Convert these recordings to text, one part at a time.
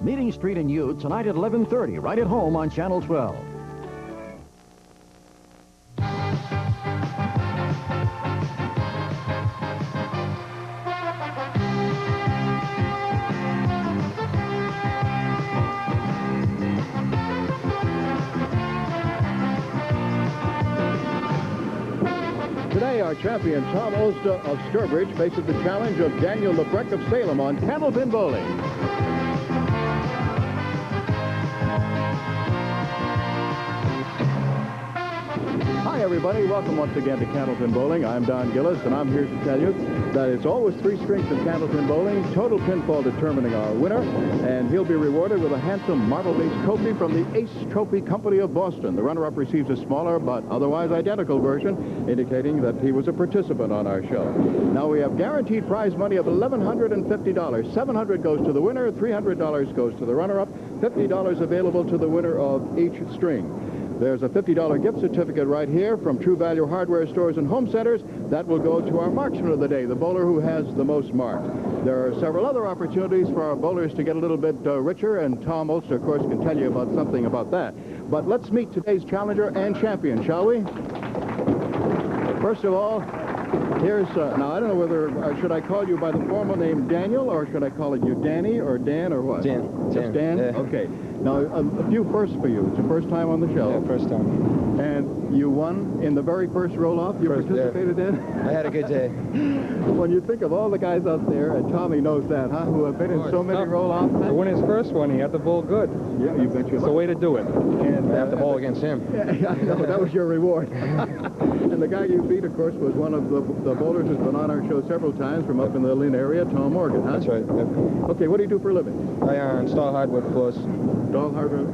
Meeting Street in Ute tonight at 11:30, right at home on Channel 12. Today, our champion, Tom Olszta of Sturbridge, faces the challenge of Daniel LaBrecque of Salem on Candlepin Bowling. Hi, everybody. Welcome once again to Candlepin Bowling. I'm Don Gillis, and I'm here to tell you that it's always 3 strings of Candlepin Bowling, total pinfall determining our winner, and he'll be rewarded with a handsome marble-based trophy from the Ace Trophy Company of Boston. The runner-up receives a smaller but otherwise identical version, indicating that he was a participant on our show. Now, we have guaranteed prize money of $1,150. $700 goes to the winner, $300 goes to the runner-up, $50 available to the winner of each string. There's a $50 gift certificate right here from True Value Hardware Stores and Home Centers. That will go to our marksman of the day, the bowler who has the most marks. There are several other opportunities for our bowlers to get a little bit richer, and Tom Olszta, of course, can tell you about something about that. But let's meet today's challenger and champion, shall we? First of all, here's, now I don't know whether, should I call you by the formal name Daniel, or should I call you Danny, or Dan, or what? Dan. Just Dan? Yeah. Okay. Now, a few firsts for you. It's your first time on the show. Yeah, first time. And you won in the very first roll-off you participated in? I had a good day. When you think of all the guys out there, and Tommy knows that, huh, who have been in so many roll-offs. To win his first one, he had to bowl good. Yeah, you bet you. It's the way to do it. And I have to bowl against him. Yeah, I know, that was your reward. And the guy you beat, of course, was one of the bowlers who's been on our show several times from up in the Lynn area, Tom Morgan, huh? That's right. Yep. Okay, what do you do for a living? I install hardwood floors. Doll hardware.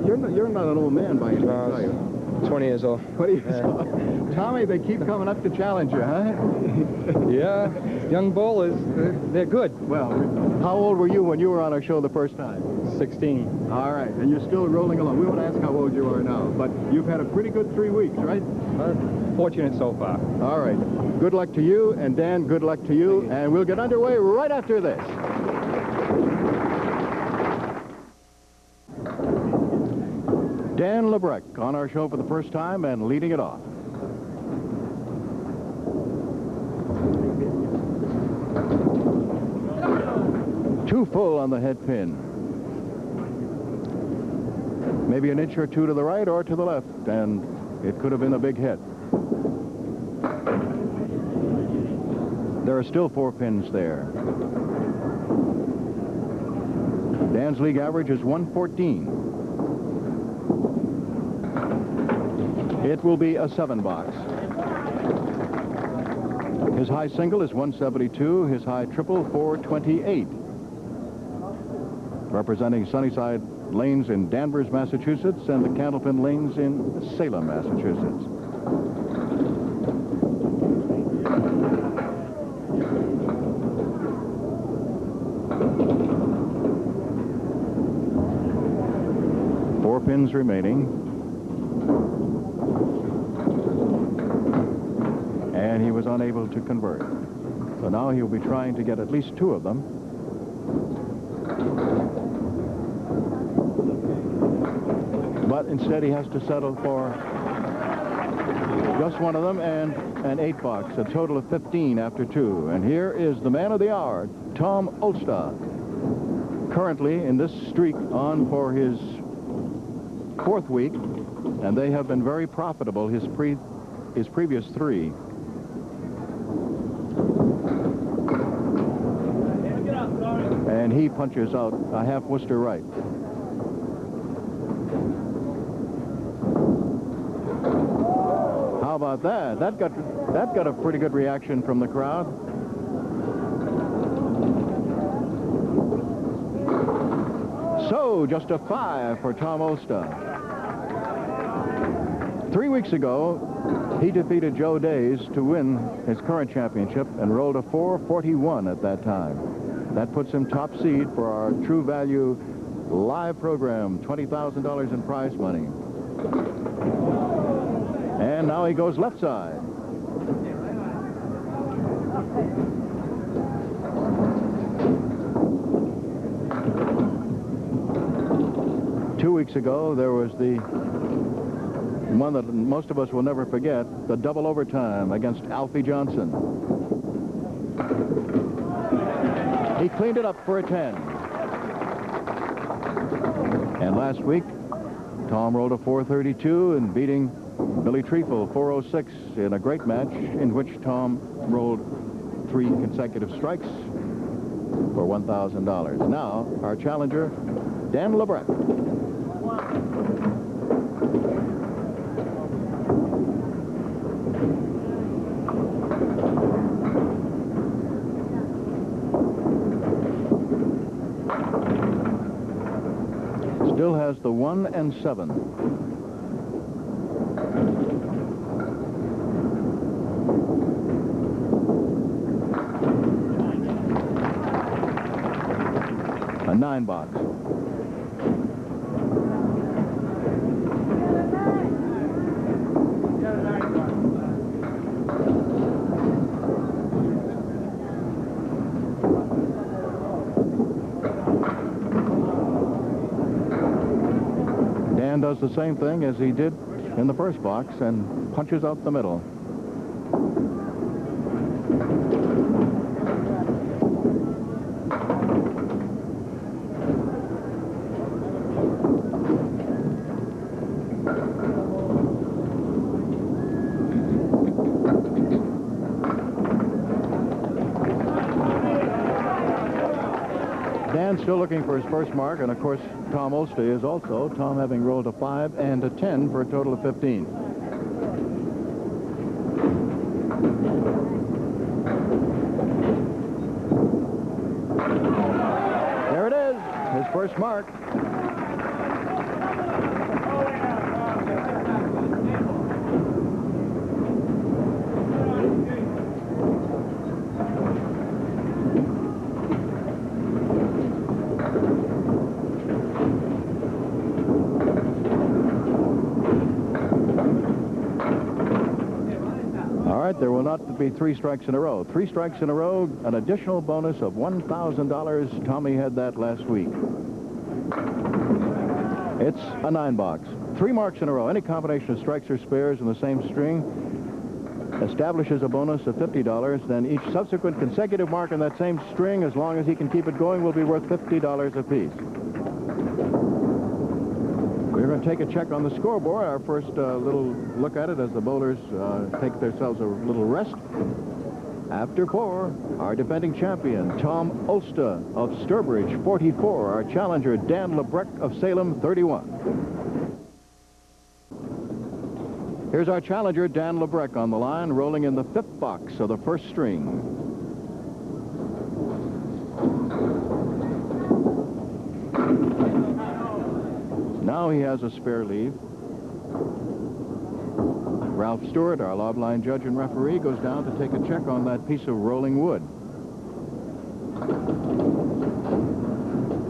You're not an old man by any means, are you? 20 years old. 20 years old. Tommy, they keep coming up to challenge you, huh? Yeah, young bowlers, they're good. Well, how old were you when you were on our show the first time? 16. All right, and you're still rolling along. We won't ask how old you are now, but you've had a pretty good 3 weeks, right? Fortunate so far. All right. Good luck to you, and Dan, good luck to you, and we'll get underway right after this. Dan LaBrecque on our show for the first time and leading it off. Too full on the head pin. Maybe an inch or two to the right or to the left, and it could have been a big hit. There are still 4 pins there. Dan's league average is 114. It will be a 7-box. His high single is 172. His high triple, 428. Representing Sunnyside Lanes in Danvers, Massachusetts, and the Candlepin Lanes in Salem, Massachusetts. Four pins remaining. And he was unable to convert. So now he'll be trying to get at least 2 of them. But instead he has to settle for just 1 of them and an 8-box, a total of 15 after 2. And here is the man of the hour, Tom Olszta, currently in this streak on for his 4th week, and they have been very profitable, his previous 3. And he punches out a half Worcester right. How about that? That got a pretty good reaction from the crowd. So, just a 5 for Tom Olszta. 3 weeks ago, he defeated Joe Days to win his current championship and rolled a 441 at that time. That puts him top seed for our True Value live program, $20,000 in prize money. And now he goes left side. 2 weeks ago, there was the one that most of us will never forget, the double overtime against Alfie Johnson. He cleaned it up for a 10. And last week, Tom rolled a 432 and beating Billy Treeful 406 in a great match in which Tom rolled 3 consecutive strikes for $1,000. Now, our challenger, Dan LaBrecque. Still has the 1 and 7. A 9 box. Dan does the same thing as he did in the first box and punches out the middle. Dan's still looking for his first mark, and of course Tom Olszta is also, Tom having rolled a 5 and a 10 for a total of 15. There it is, his first mark. There will not be 3 strikes in a row. 3 strikes in a row, an additional bonus of $1,000. Tommy had that last week. It's a 9 box. 3 marks in a row. Any combination of strikes or spares in the same string establishes a bonus of $50. Then each subsequent consecutive mark in that same string, as long as he can keep it going, will be worth $50 apiece. We're going to take a check on the scoreboard. Our first little look at it as the bowlers take themselves a little rest. After 4, our defending champion, Tom Olszta of Sturbridge, 44. Our challenger, Dan LaBrecque of Salem, 31. Here's our challenger, Dan LaBrecque, on the line, rolling in the 5th box of the first string. Now he has a spare leave. Ralph Stewart, our lob line judge and referee, goes down to take a check on that piece of rolling wood.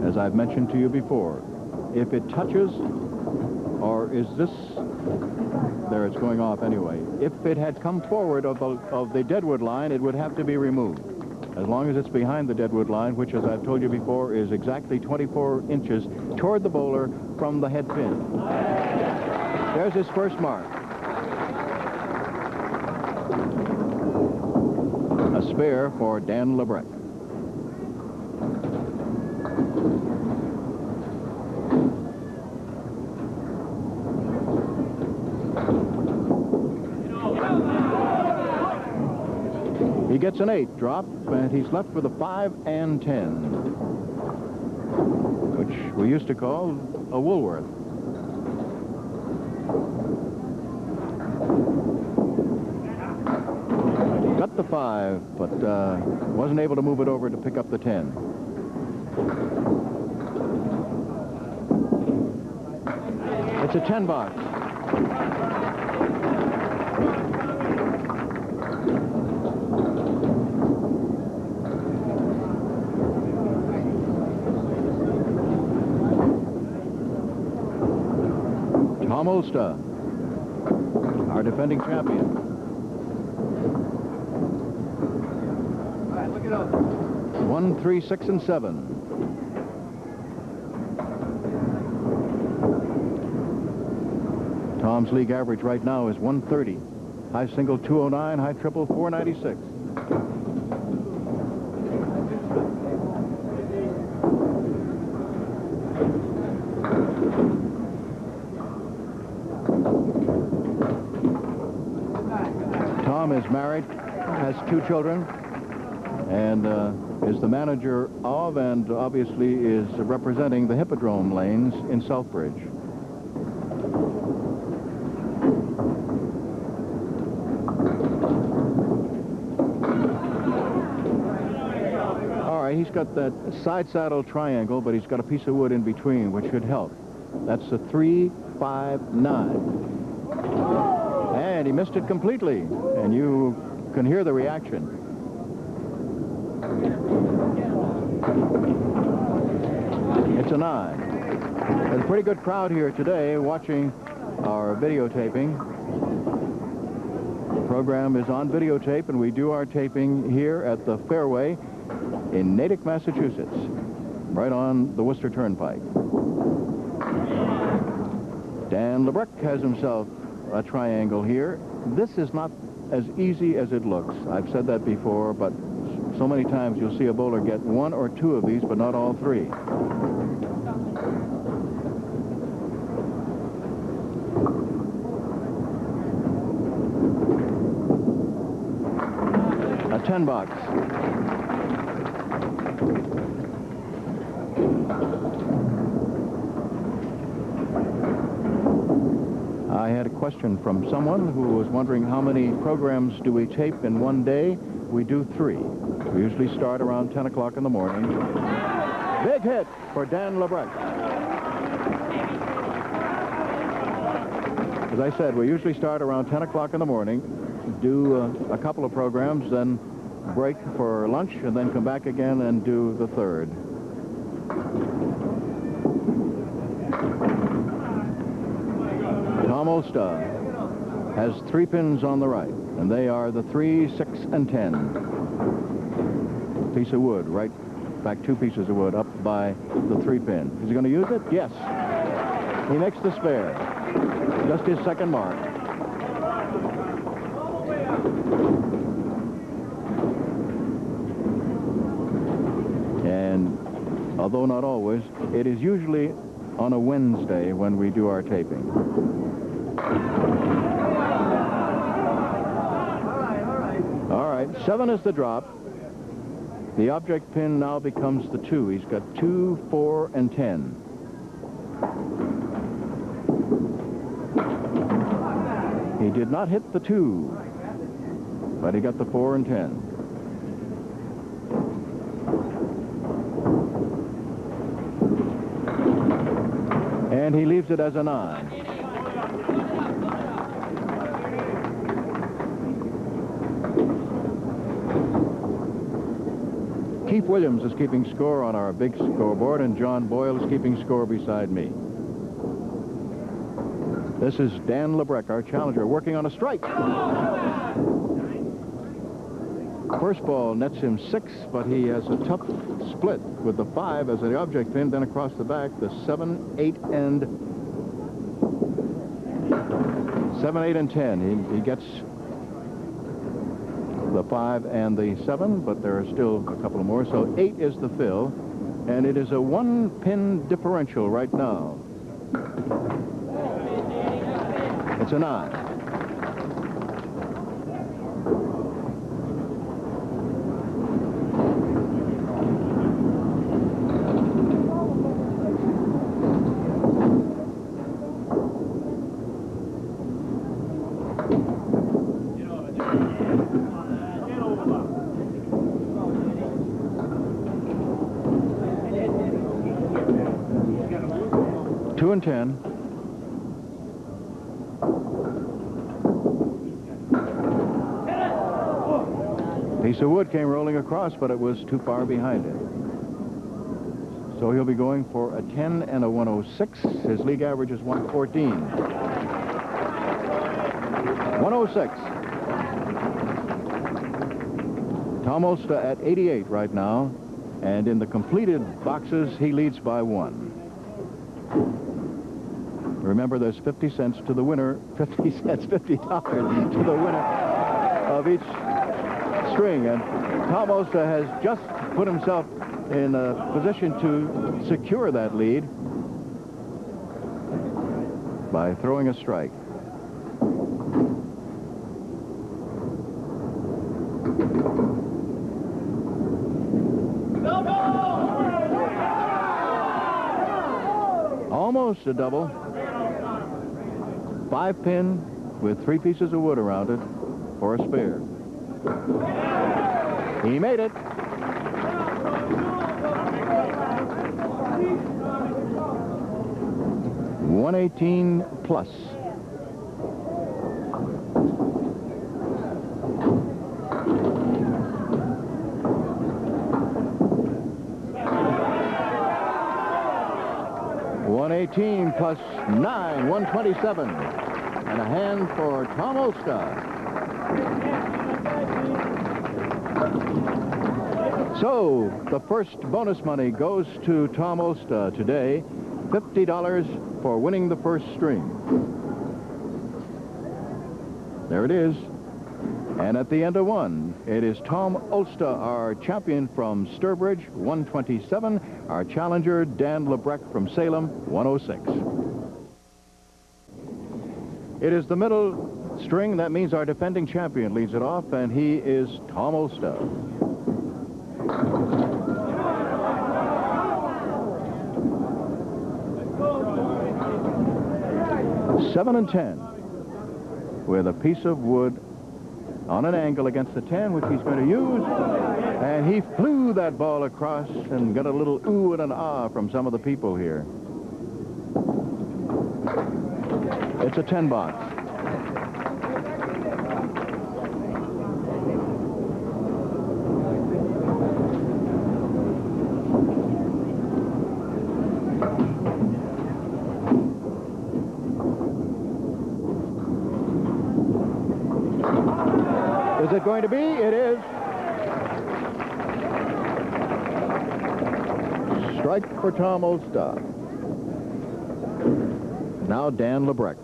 As I've mentioned to you before, if it touches, or is this, there it's going off anyway. If it had come forward of the deadwood line, it would have to be removed. As long as it's behind the deadwood line, which, as I've told you before, is exactly 24 inches toward the bowler from the head pin. There's his first mark. A spare for Dan LaBrecque. He gets an 8 drop, and he's left with a 5 and 10, which we used to call a Woolworth. Got the 5, but wasn't able to move it over to pick up the 10. It's a 10 box. Tom Olszta, our defending champion. All right, look it up. 1, 3, 6, and 7. Tom's league average right now is 130. High single 209, high triple 496. Tom is married, has 2 children, and is the manager of and obviously is representing the Hippodrome lanes in Southbridge. All right, he's got that side saddle triangle, but he's got a piece of wood in between, which should help. That's a 3-5-9. And he missed it completely, and you can hear the reaction. It's a 9. There's a pretty good crowd here today watching our videotaping. The program is on videotape, and we do our taping here at the Fairway in Natick, Massachusetts, right on the Worcester Turnpike. Dan LaBrecque has himself a triangle here. This is not as easy as it looks. I've said that before, but so many times you'll see a bowler get 1 or 2 of these, but not all 3. A 10 box. I had a question from someone who was wondering how many programs do we tape in one day. We do 3. We usually start around 10 o'clock in the morning. Big hit for Dan LaBrecque. As I said, we usually start around 10 o'clock in the morning, do a couple of programs, then break for lunch, and then come back again and do the 3rd. Tom Olszta has 3 pins on the right, and they are the 3, 6, and 10. Piece of wood, right back 2 pieces of wood up by the 3 pin. Is he going to use it? Yes. He makes the spare. Just his 2nd mark. And although not always, it is usually on a Wednesday when we do our taping. All right, 7 is the drop. The object pin now becomes the 2. He's got 2, 4, and 10. He did not hit the 2, but he got the 4 and 10. And he leaves it as a 9. Keith Williams is keeping score on our big scoreboard, and John Boyle is keeping score beside me. This is Dan LaBrecque, our challenger, working on a strike. First ball nets him 6, but he has a tough split with the 5 as the object pin, then across the back, the 7, 8, and 10. He gets the 5 and the 7, but there are still a couple more. So 8 is the fill, and it is a 1-pin differential right now. It's a 9. Two and 10. Piece of wood came rolling across, but it was too far behind it. So he'll be going for a 10 and a 106. His league average is 114. 106. Tom Olszta at 88 right now, and in the completed boxes, he leads by 1. Remember, there's 50 cents to the winner, 50 cents, $50 to the winner of each string. And Tom Olszta has just put himself in a position to secure that lead by throwing a strike. Almost a double. 5-pin with 3 pieces of wood around it for a spare. He made it. $118 plus. $118 plus 9, $127. And a hand for Tom Olszta. So, the first bonus money goes to Tom Olszta today, $50 for winning the first string. There it is. And at the end of one, it is Tom Olszta, our champion from Sturbridge, 127. Our challenger, Dan LaBrecque from Salem, 106. It is the middle string. That means our defending champion leads it off, and he is Tom Olszta. Seven and 10 with a piece of wood on an angle against the 10, which he's going to use. And he flew that ball across and got a little ooh and an ah from some of the people here. It's a 10 box. Is it going to be? It is. Strike for Tom Olszta. Now Dan LaBrecque,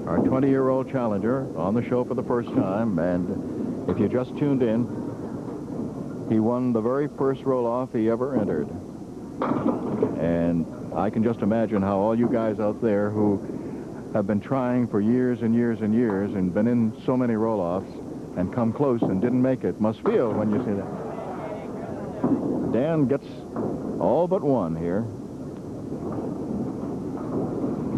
our 20-year-old challenger, on the show for the first time. And if you just tuned in, he won the very first roll-off he ever entered. And I can just imagine how all you guys out there who have been trying for years and years and years and been in so many roll-offs and come close and didn't make it must feel when you see that. Dan gets all but one here.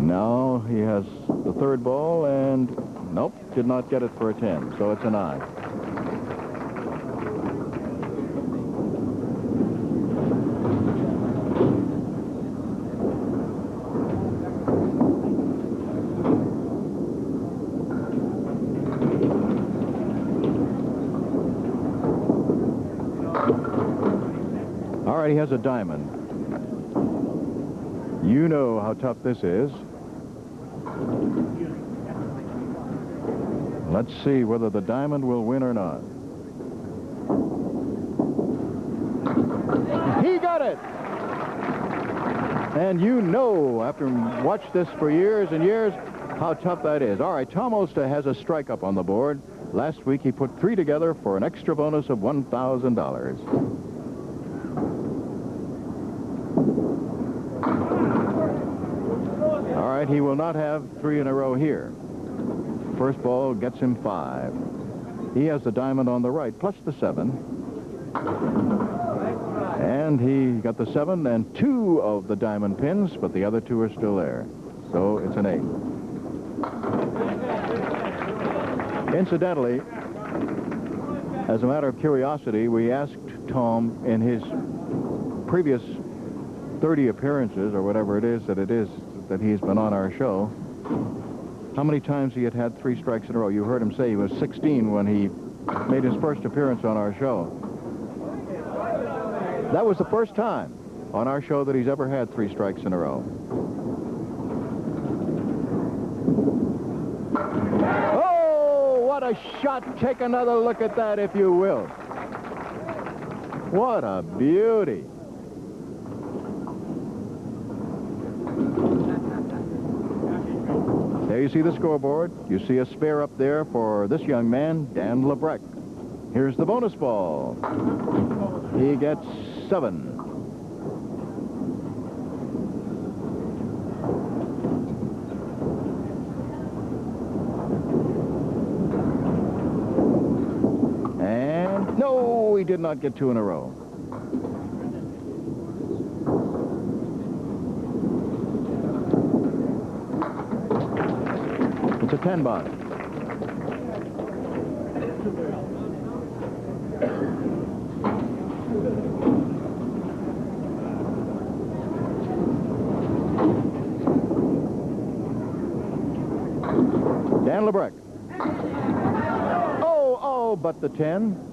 Now he has the third ball, and nope, did not get it for a 10, so it's a 9. All right, he has a diamond. You know how tough this is. Let's see whether the diamond will win or not. He got it! And you know, after watched this for years and years, how tough that is. All right, Tom Olszta has a strike up on the board. Last week he put 3 together for an extra bonus of $1,000. All right, he will not have 3 in a row here. First ball gets him 5. He has the diamond on the right, plus the 7. And he got the 7 and 2 of the diamond pins, but the other 2 are still there. So it's an 8. Incidentally, as a matter of curiosity, we asked Tom in his previous 30 appearances, or whatever it is that he's been on our show, how many times he had 3 strikes in a row. You heard him say he was 16 when he made his first appearance on our show. That was the first time on our show that he's ever had 3 strikes in a row. Oh, what a shot. Take another look at that, if you will. What a beauty. There you see the scoreboard. You see a spare up there for this young man, Dan LaBrecque. Here's the bonus ball. He gets 7. And no, he did not get 2 in a row. It's a 10 box. Dan LaBrecque. Oh, but the 10.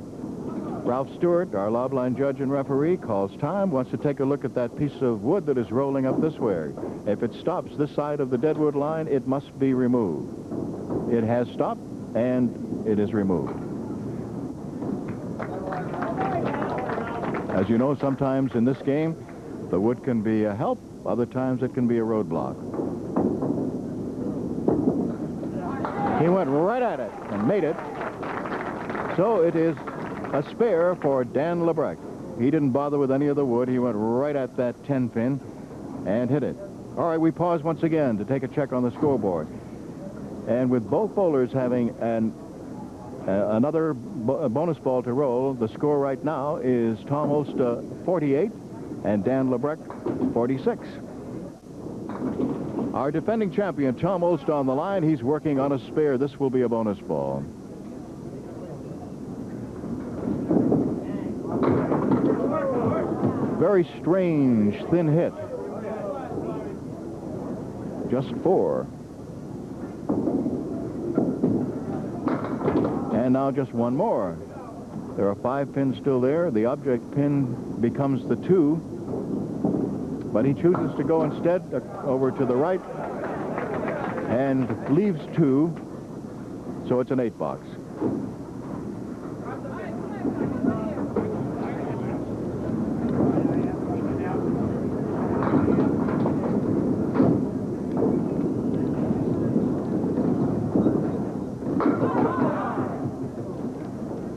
Ralph Stewart, our lob line judge and referee, calls time, wants to take a look at that piece of wood that is rolling up this way. If it stops this side of the deadwood line, it must be removed. It has stopped, and it is removed. As you know, sometimes in this game, the wood can be a help. Other times it can be a roadblock. He went right at it and made it. So it is a spare for Dan LaBrecque. He didn't bother with any of the wood. He went right at that 10 pin and hit it. All right, we pause once again to take a check on the scoreboard. And with both bowlers having another bonus ball to roll, the score right now is Tom Olszta 48 and Dan LaBrecque 46. Our defending champion, Tom Olszta, on the line. He's working on a spare. This will be a bonus ball. Very strange, thin hit. Just 4. And now just 1 more. There are 5 pins still there. The object pin becomes the 2. But he chooses to go instead over to the right and leaves 2. So it's an 8 box.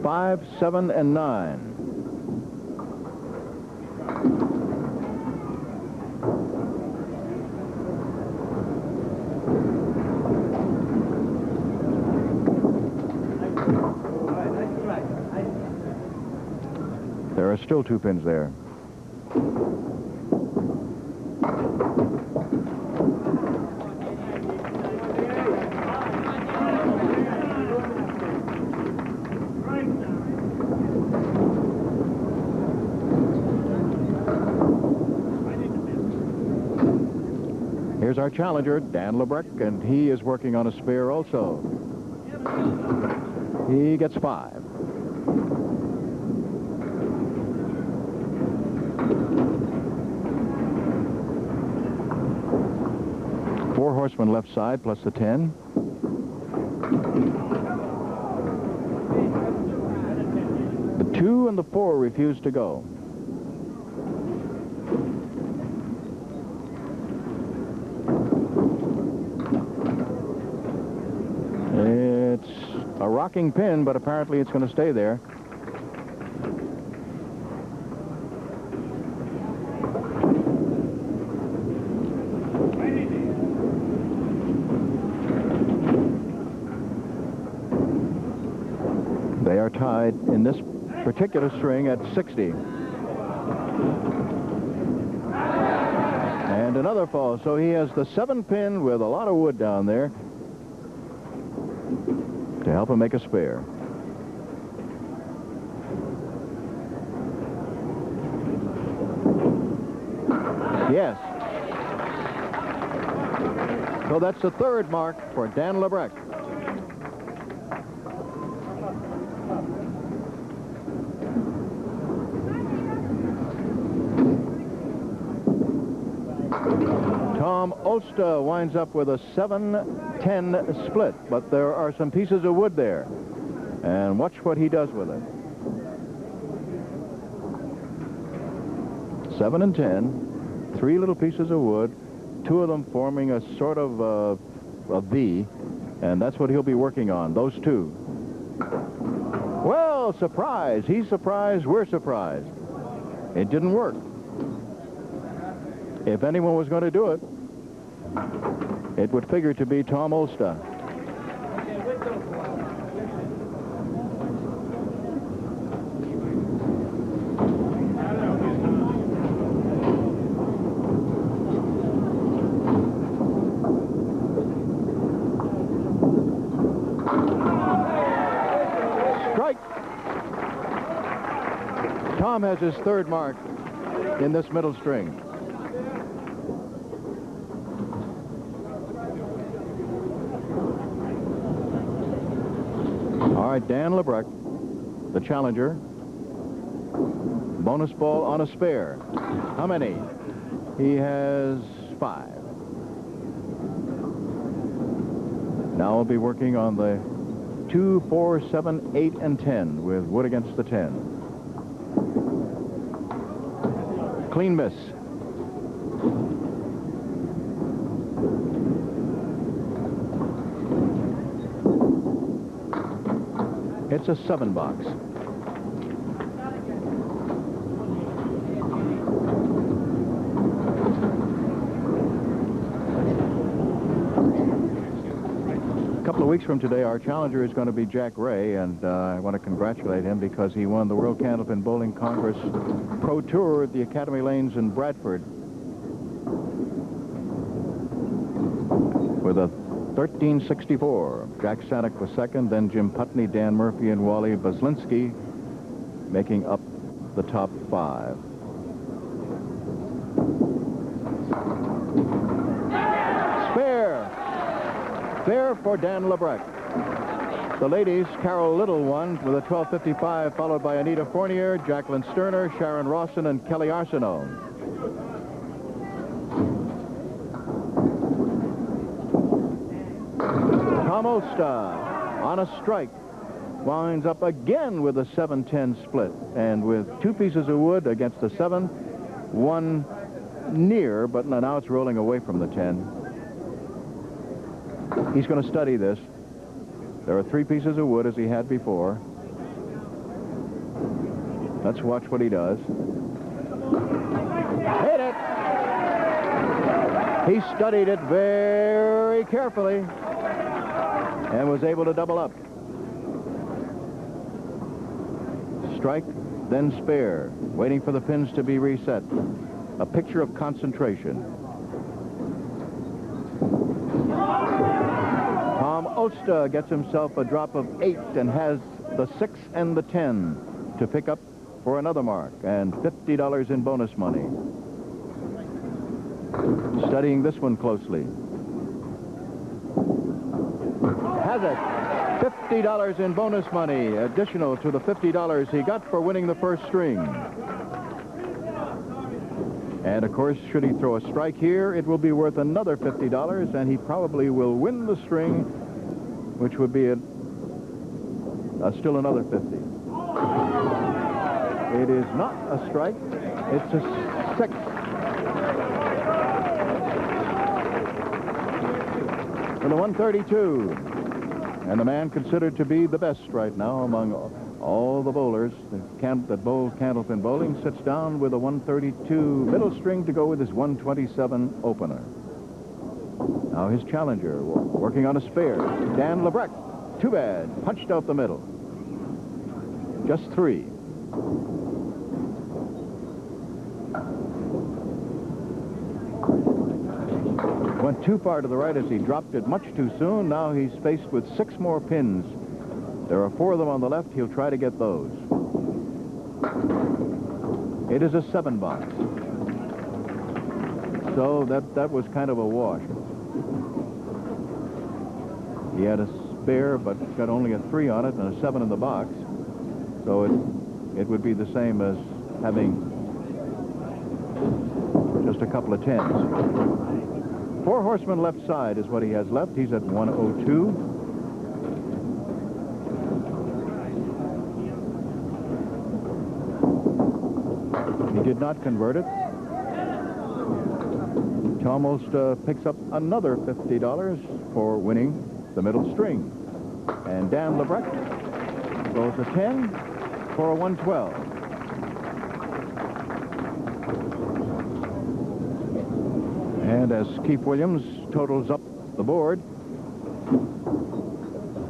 Five, 7, and 9. There are still 2 pins there. Here's our challenger, Dan LaBrecque, and he is working on a spare also. He gets 5. Four horsemen left side plus the 10. The 2 and the 4 refuse to go. It's a rocking pin, but apparently it's going to stay there. They are tied in this particular string at 60. And another fall. So he has the 7 pin with a lot of wood down there to help him make a spare. Yes. So that's the 3rd mark for Dan LaBrecque. Tom Olszta winds up with a 7-10 split, but there are some pieces of wood there. And watch what he does with it. 7 and 10, 3 little pieces of wood, 2 of them forming a sort of a V, and that's what he'll be working on, those two. Well, surprise. He's surprised. We're surprised. It didn't work. If anyone was going to do it, it would figure to be Tom Olszta. Tom has his third mark in this middle string. All right, Dan LaBrecque, the challenger. Bonus ball on a spare. How many? He has 5. Now we'll be working on the 2, 4, 7, 8, and 10 with wood against the 10. Clean miss. It's a 7 box. A couple of weeks from today, our challenger is going to be Jack Ray, and I want to congratulate him because he won the World Candlepin Bowling Congress Pro Tour at the Academy Lanes in Bradford with a 1364. Jack Sanek was second, then Jim Putney, Dan Murphy, and Wally Baslinski making up the top 5. Spare for Dan LaBrecque. The ladies, Carol Little won with a 12.55, followed by Anita Fournier, Jacqueline Sterner, Sharon Rawson, and Kelly Arsenault. Tom Olszta on a strike winds up again with a 7-10 split, and with 2 pieces of wood against the 7, 1 near, but now it's rolling away from the 10. He's going to study this. There are 3 pieces of wood as he had before. Let's watch what he does. Hit it! He studied it very carefully and was able to double up. Strike, then spare, waiting for the pins to be reset. A picture of concentration. Tom Olszta gets himself a drop of 8 and has the 6 and the 10 to pick up for another mark and $50 in bonus money. Studying this one closely. Has it. $50 in bonus money, additional to the $50 he got for winning the first string. And, of course, should he throw a strike here, it will be worth another $50, and he probably will win the string, which would be still another 50. It is not a strike. It's a 6. For the 132. And the man considered to be the best right now among all the bowlers that bowl Candlepin bowling sits down with a 132 middle string to go with his 127 opener. Now his challenger working on a spare. Dan LaBrecque. Too bad. Punched out the middle. Just 3. Went too far to the right as he dropped it much too soon. Now he's faced with 6 more pins. There are 4 of them on the left. He'll try to get those. It is a 7 box. So that was kind of a wash. He had a spare, but got only a 3 on it and a 7 in the box. So it would be the same as having just a couple of 10s. 4 horsemen left side is what he has left. He's at 102. He did not convert it. Tom Olszta picks up another $50 for winning the middle string. And Dan LaBrecque rolls a 10 for a 112. And as Keith Williams totals up the board,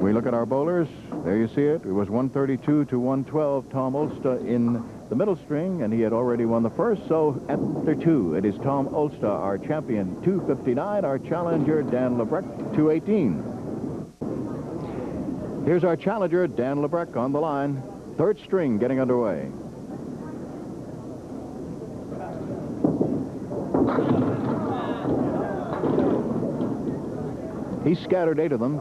we look at our bowlers. There you see it. It was 132 to 112. Tom Olszta in the middle string, and he had already won the first. So after two, it is Tom Olszta, our champion, 259. Our challenger, Dan LaBrecque, 218. Here's our challenger, Dan LaBrecque, on the line. Third string getting underway. He scattered 8 of them,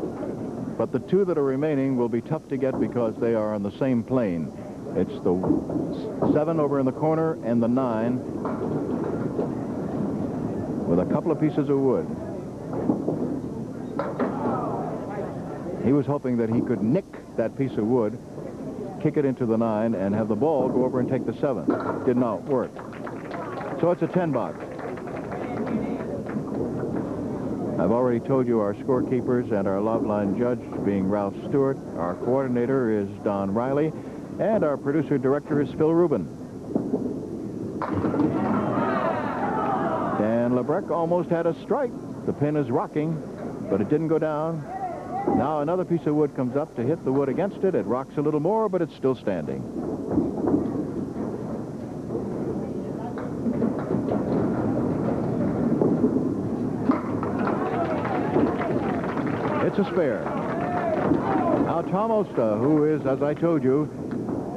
but the 2 that are remaining will be tough to get because they are on the same plane. It's the 7 over in the corner and the 9 with a couple of pieces of wood. He was hoping that he could nick that piece of wood, kick it into the 9, and have the ball go over and take the 7. Did not work. So it's a 10 box. I've already told you our scorekeepers and our love line judge being Ralph Stewart. Our coordinator is Don Riley, and our producer-director is Phil Rubin. Dan LaBrecque almost had a strike. The pin is rocking, but it didn't go down. Now another piece of wood comes up to hit the wood against it. It rocks a little more, but it's still standing. It's a spare. Now Tom Olszta, who is, as I told you,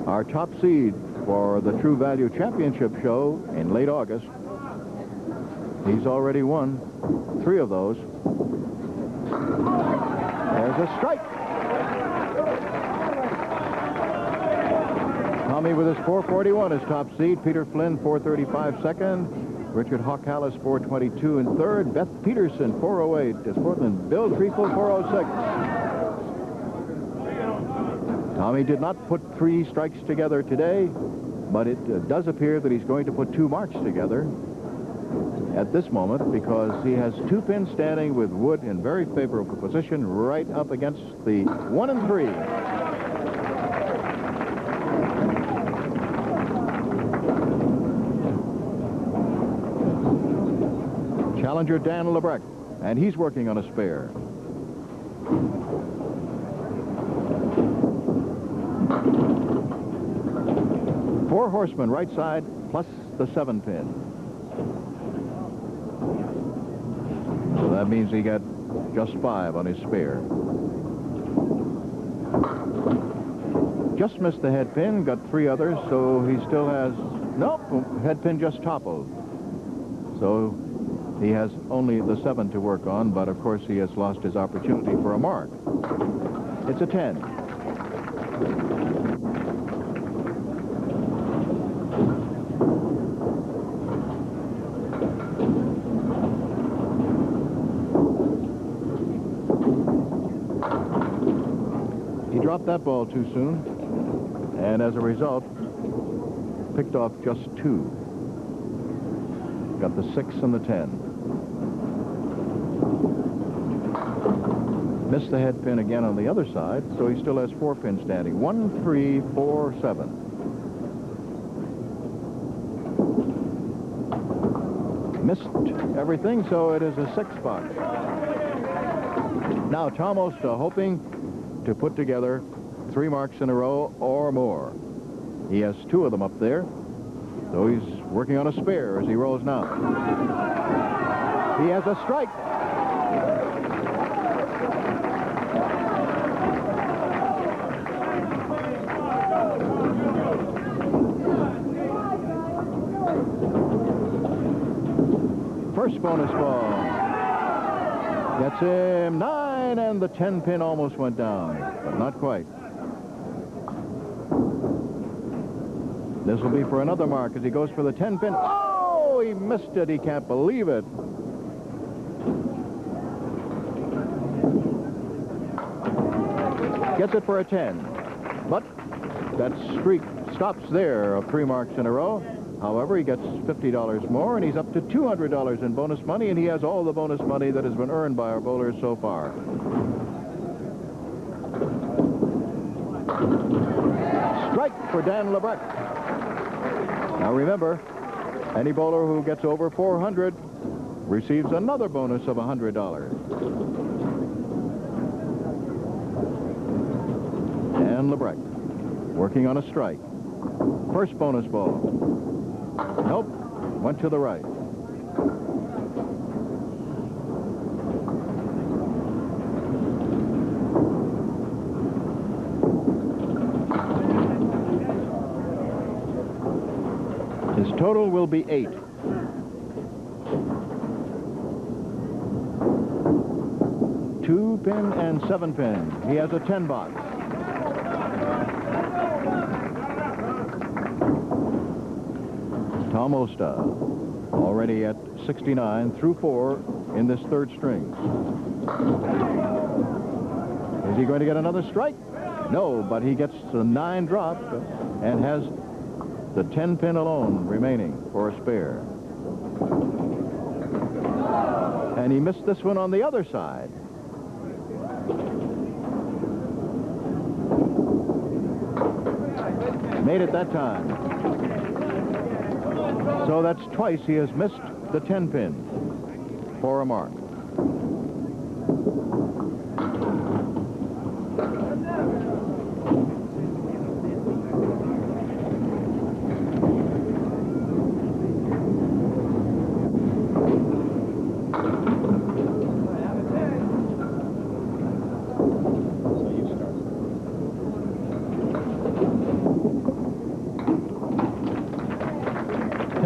our top seed for the True Value Championship show in late August. He's already won 3 of those. There's a strike. Tommy with his 441 is top seed. Peter Flynn, 435 second. Richard Hawk-Hallis, 422 in third. Beth Peterson, 408 is fourth. And Bill Treeful, 406. Tommy did not put 3 strikes together today, but it does appear that he's going to put 2 marks together at this moment because he has 2 pins standing with wood in very favorable position right up against the 1 and 3. Challenger Dan LaBrecque, and he's working on a spare. Four horsemen right side plus the 7 pin. So that means he got just 5 on his spare. Just missed the head pin, got 3 others, so he still has, nope, head pin just toppled. So he has only the 7 to work on, but of course he has lost his opportunity for a mark. It's a 10. He dropped that ball too soon, and as a result, picked off just 2. Got the 6 and the 10. Missed the head pin again on the other side, so he still has 4 pins standing. 1, 3, 4, 7. Missed everything, so it is a 6 box. Now Tom Olszta hoping to put together 3 marks in a row or more. He has 2 of them up there, so he's working on a spare as he rolls now. He has a strike. First bonus ball. Gets him 9, and the 10 pin almost went down, but not quite. This will be for another mark as he goes for the 10 pin. Oh, he missed it. He can't believe it. Gets it for a 10. But that streak stops there of 3 marks in a row. However, he gets $50 more, and he's up to $200 in bonus money, and he has all the bonus money that has been earned by our bowlers so far. Strike for Dan LaBrecque. Now remember, any bowler who gets over 400 receives another bonus of $100. Dan LaBrecque working on a strike. First bonus ball. Nope, went to the right. His total will be 8. Two pin and 7 pin. He has a 10 box. Tom Olszta, already at 69 through 4 in this third string. Is he going to get another strike? No, but he gets the 9 drop and has the 10 pin alone remaining for a spare. And he missed this one on the other side. Made it that time. So that's twice he has missed the 10 pin for a mark.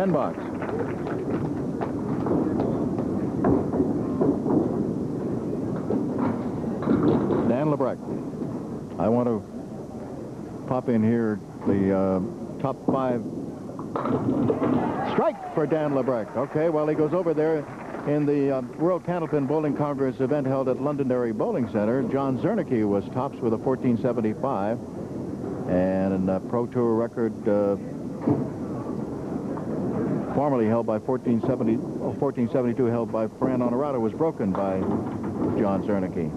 Box. Dan LaBrecque. I want to pop in here the top 5. Strike for Dan LaBrecque. Okay, well, he goes over there in the World Candlepin Bowling Congress event held at Londonderry Bowling Center. John Zernike was tops with a 1475, and a Pro Tour record formerly held by 1472 held by Fran Honorado was broken by John Zernike.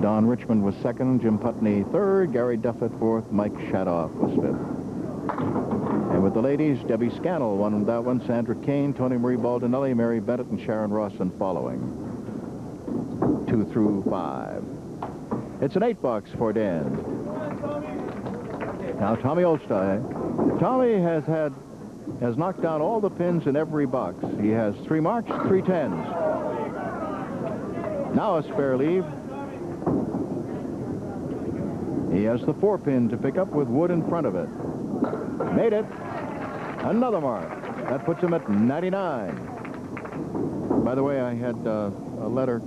Don Richmond was second, Jim Putney third, Gary Duffett fourth, Mike Shadoff was fifth. And with the ladies, Debbie Scannell won that one, Sandra Kane, Tony Marie Baldinelli, Mary Bennett, and Sharon Rawson following. 2 through 5. It's an 8 box for Dan. Now, Tommy Olszta. Tommy has knocked down all the pins in every box. He has 3 marks, 3 10s. Now a spare leave. He has the 4 pin to pick up with wood in front of it. Made it. Another mark. That puts him at 99. By the way, I had a letter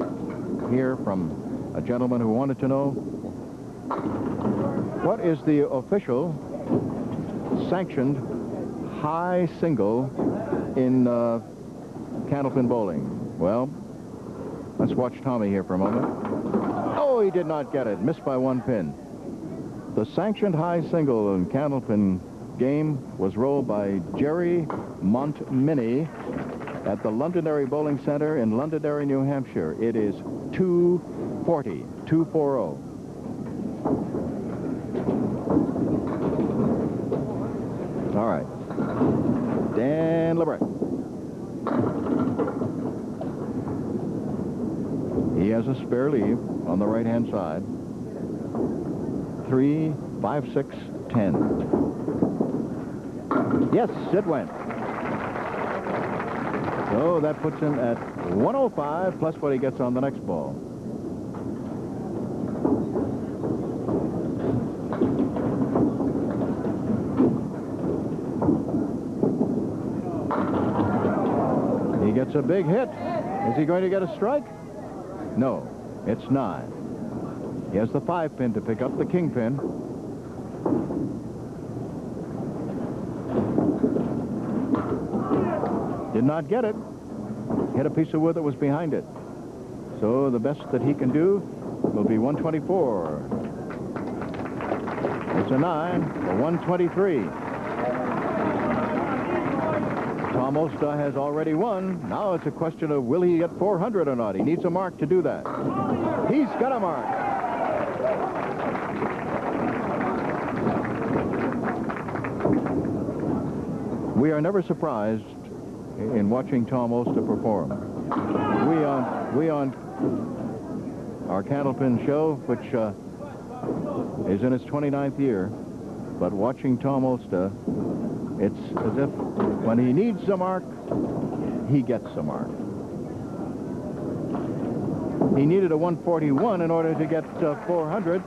here from a gentleman who wanted to know what is the official sanctioned high single in Candlepin bowling. Well, let's watch Tommy here for a moment. Oh, he did not get it. Missed by 1 pin. The sanctioned high single in Candlepin game was rolled by Jerry Montminy at the Londonderry Bowling Center in Londonderry, New Hampshire. It is 240, 240. All right. Dan LaBrecque. He has a spare leave on the right-hand side. 3, 5, 6, 10. Yes, it went. So that puts him at 105 plus what he gets on the next ball. He gets a big hit. Is he going to get a strike? No, it's 9. He has the 5 pin to pick up the king pin. Did not get it. Hit a piece of wood that was behind it. So the best that he can do will be 124. It's a 9 for 123. Tom Olszta has already won. Now it's a question of will he get 400 or not. He needs a mark to do that. He's got a mark. We are never surprised in watching Tom Olszta perform. We on our Candlepin show, which is in its 29th year, but watching Tom Olszta, it's as if when he needs a mark, he gets a mark. He needed a 141 in order to get 400.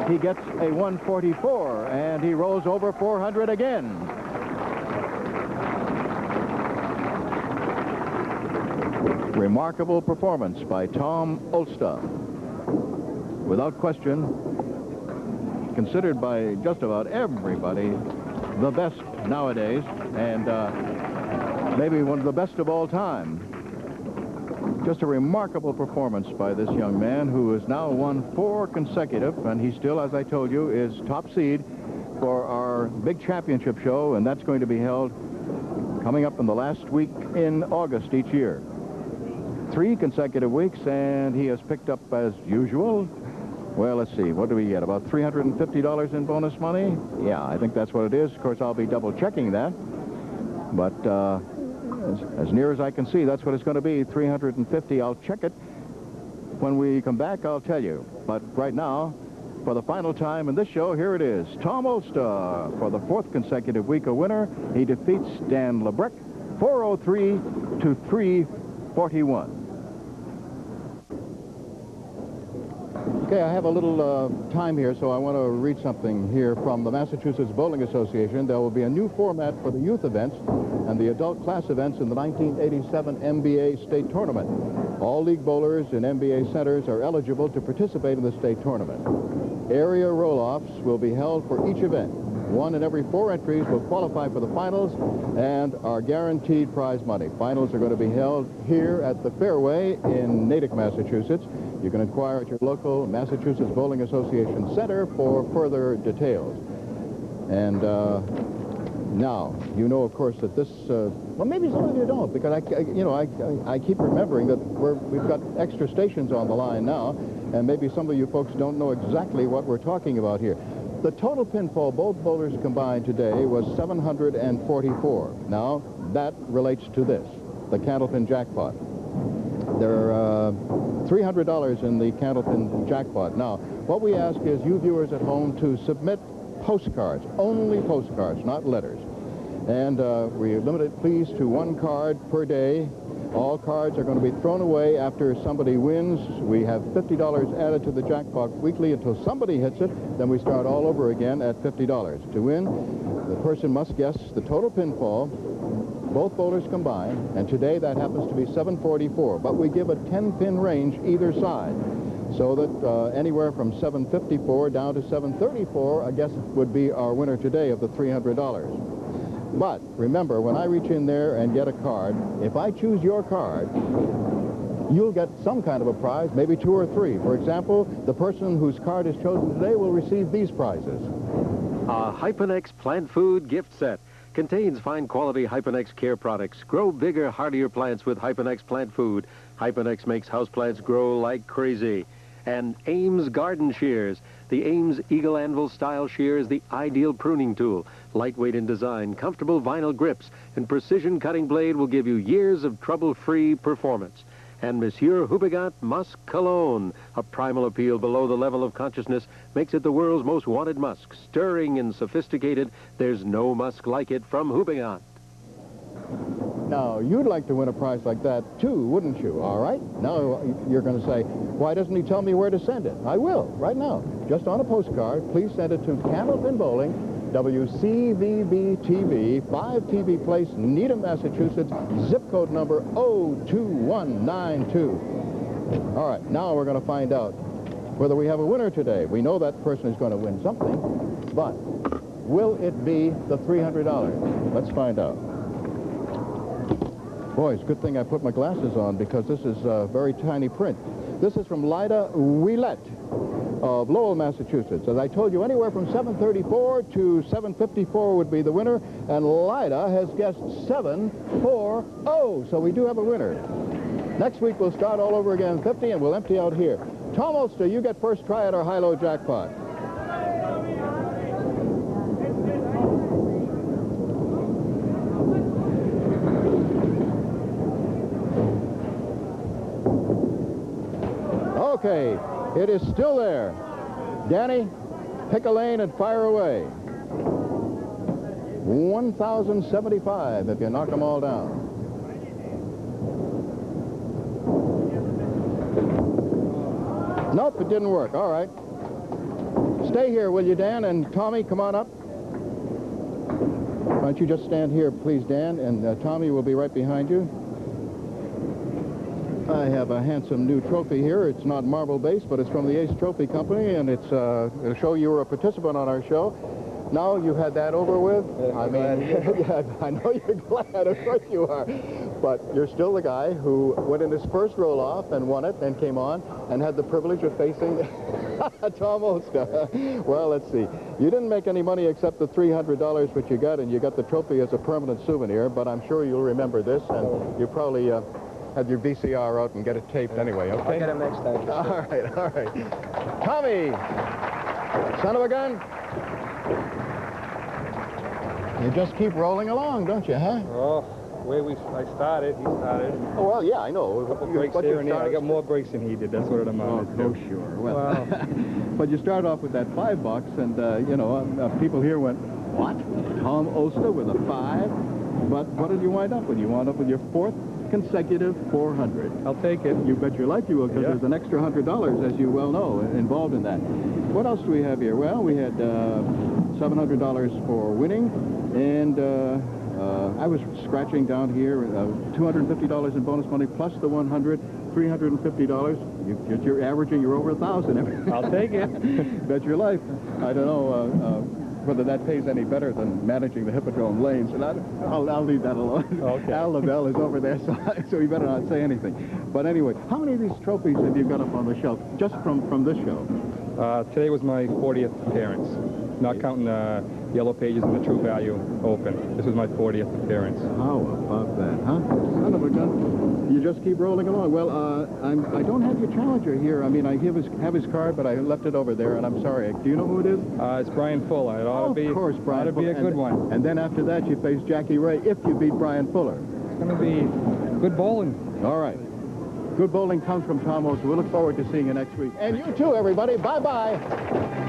He gets a 144, and he rolls over 400 again. Remarkable performance by Tom Olszta. Without question, considered by just about everybody the best nowadays, and maybe one of the best of all time. Just a remarkable performance by this young man who has now won 4 consecutive, and he still, as I told you, is top seed for our big championship show, and that's going to be held coming up in the last week in August each year. 3 consecutive weeks, and he has picked up, as usual, well, let's see, what do we get? About $350 in bonus money? Yeah, I think that's what it is. Of course, I'll be double-checking that. But as near as I can see, that's what it's going to be, $350. I'll check it. When we come back, I'll tell you. But right now, for the final time in this show, here it is. Tom Olszta, for the 4th consecutive week, a winner. He defeats Dan LaBrecque, 403 to 341. Okay, I have a little time here, so I want to read something here from the Massachusetts Bowling Association. There will be a new format for the youth events and the adult class events in the 1987 NBA State Tournament. All league bowlers in NBA centers are eligible to participate in the state tournament. Area roll-offs will be held for each event. 1 in every 4 entries will qualify for the finals and are guaranteed prize money. Finals are going to be held here at the Fairway in Natick, Massachusetts. You can inquire at your local Massachusetts Bowling Association Center for further details. And now, you know, of course, that this, well, maybe some of you don't, because I keep remembering that we've got extra stations on the line now, and maybe some of you folks don't know exactly what we're talking about here. The total pinfall, both bowlers combined today, was 744. Now, that relates to this, the Candlepin jackpot. There are $300 in the Candlepin jackpot. Now, what we ask is you viewers at home to submit postcards, only postcards, not letters. And we limit it, please, to 1 card per day. All cards are going to be thrown away after somebody wins. We have $50 added to the jackpot weekly until somebody hits it. Then we start all over again at $50. To win, the person must guess the total pinfall, both bowlers combined, and today that happens to be 744. But we give a 10-pin range either side, so that anywhere from 754 down to 734, I guess, would be our winner today of the $300. But remember, when I reach in there and get a card, if I choose your card, you'll get some kind of a prize, maybe 2 or 3. For example, the person whose card is chosen today will receive these prizes. A Hyponex plant food gift set contains fine quality Hyponex care products. Grow bigger, hardier plants with Hyponex plant food. Hyponex makes houseplants grow like crazy. And Ames garden shears. The Ames Eagle Anvil style shear is the ideal pruning tool. Lightweight in design, comfortable vinyl grips, and precision cutting blade will give you years of trouble-free performance. And Monsieur Houbigant Musk Cologne, a primal appeal below the level of consciousness, makes it the world's most wanted musk. Stirring and sophisticated, there's no musk like it from Houbigant. Now, you'd like to win a prize like that, too, wouldn't you? All right? Now, you're going to say, why doesn't he tell me where to send it? I will, right now. Just on a postcard, please send it to Candlepin Bowling, WCVB-TV, 5 TV Place, Needham, Massachusetts, zip code number 02192. All right, now we're going to find out whether we have a winner today. We know that person is going to win something, but will it be the $300? Let's find out. Boy, it's a good thing I put my glasses on because this is very tiny print. This is from Lida Ouellette. of Lowell, Massachusetts. As I told you, anywhere from 734 to 754 would be the winner, and Lyda has guessed 740, so we do have a winner. Next week, we'll start all over again, 50, and we'll empty out here. Tom Olszta, you get first try at our high-low jackpot. Okay, it is still there. Danny, pick a lane and fire away. 1,075 if you knock them all down. Nope, it didn't work. All right. Stay here, will you, Dan? And Tommy, come on up. Why don't you just stand here, please, Dan, and Tommy will be right behind you. I have a handsome new trophy here. It's not marble-based, but it's from the Ace Trophy Company, and it's it'll show you were a participant on our show. Now you've had that over with. I mean, yeah, I know you're glad. Of course you are. But you're still the guy who went in his first roll-off and won it and came on and had the privilege of facing Tom Olszta. Well, let's see. You didn't make any money except the $300 which you got, and you got the trophy as a permanent souvenir, but I'm sure you'll remember this, and you probably have your VCR out and get it taped anyway, okay? I'll get it next time. All right, all right. Tommy, son of a gun. You just keep rolling along, don't you, huh? Oh, where I started, he started. Oh, well, yeah, I know. A couple breaks there and there. I got more breaks than he did. That's what it amounted to. Oh, sure. Well, wow. But you start off with that $5, and, you know, people here went, what? Tom Olszta with a 5? But what did you wind up with? You wound up with your 4th consecutive 400. I'll take it. You bet your life you will, because there's an extra $100, as you well know, involved in that. What else do we have here? Well, we had $700 for winning, and I was scratching down here, $250 in bonus money, plus the 100, $350. You're averaging, you're over 1,000. I'll take it. Bet your life. I don't know whether that pays any better than managing the Hippodrome lanes, and I'll leave that alone. Okay. Al Lavelle is over there, so we better not say anything. But anyway, how many of these trophies have you got up on the shelf, just from this show? Today was my 40th appearance, not counting the Yellow Pages and the True Value Open. This was my 40th appearance. How about that, huh? Son of a gun. You just keep rolling along. Well, I don't have your challenger here. I mean, I have his card, but I left it over there, and I'm sorry. Do you know who it is? It's Brian Fuller. It ought to be, of course, Brian. Ought to be a good one. And then after that, you face Jackie Ray if you beat Brian Fuller. It's going to be good bowling. All right. Good bowling comes from Tom Olszta. We look forward to seeing you next week. And you too, everybody. Bye-bye.